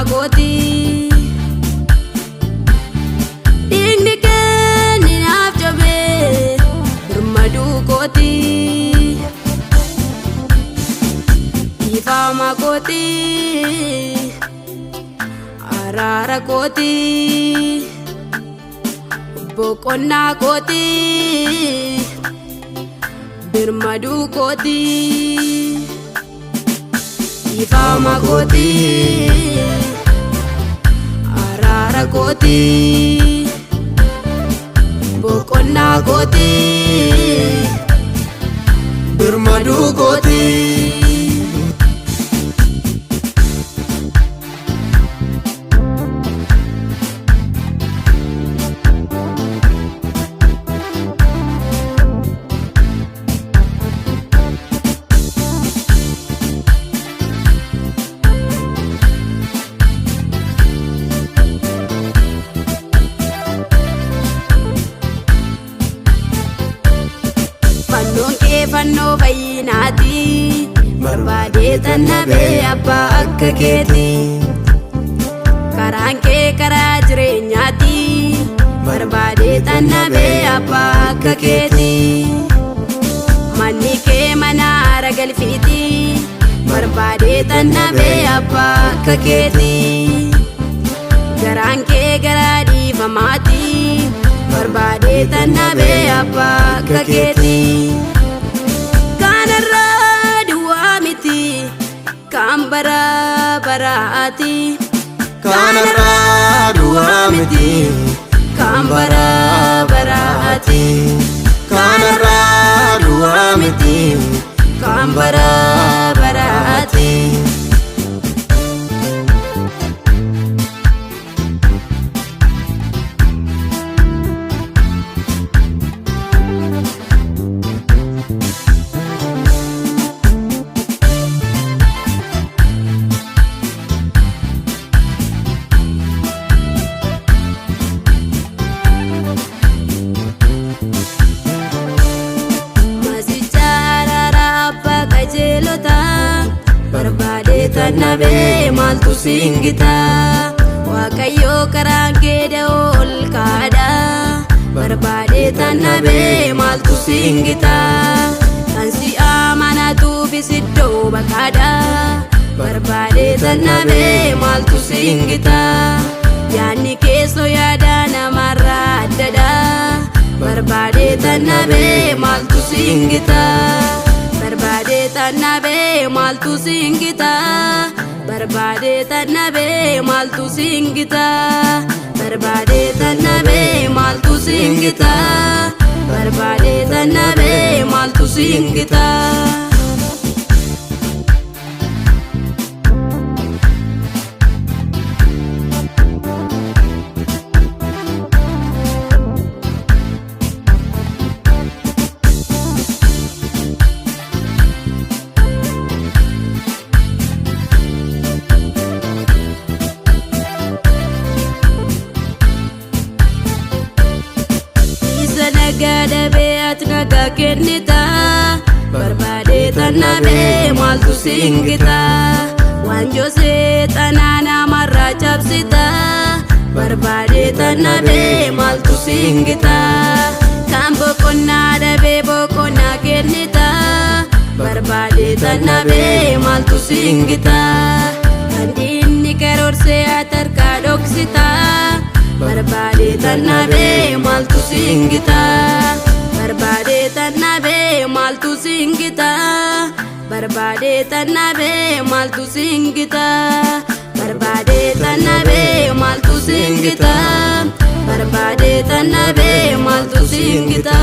koti dingni kenni naaf jabe birmadu koti ifama koti arara koti bokonna koti birmadu koti ifama koti arara koti bokonna koti birmadu koti Fanno bayinati barbade tannabe abba akka keeti karaan kee karaa jireenyaati barbade tannabe abba akka keeti manni kee mana aara galfiiti barbade tannabe abba akka keeti garaan kee garaa dhiifamaati barbade tannabe abba akka keeti Kambara baraati kanarra du'amiti Kambara baraati kanarra du'amiti Kambara baraati barbade tannabe maltu singita waqayyo karaan kee ol kaadha barbade tannabe maltu singita tansi amanatu bisiddo bakada barbade tannabe maltu singita yaanni keeso yaada namarra addada barbade tannabe maltu singita barbade tannabe maltu singita barbade tannabe maltu singita barbade tannabe maltu singita barbade tannabe maltu singita Nagada beat naga kennita barbade tannabe maltu singita wanjo se tanana marra chapsita barbade tannabe maltu singita kambo konna dabe bokonna kennita barbade tannabe maltu singita kandinni karorse atarka doksita barbade tannabe maltu singita barbade tannabe maltu singita barbade tannabe maltu singita barbade tannabe maltu singita barbade tannabe maltu singita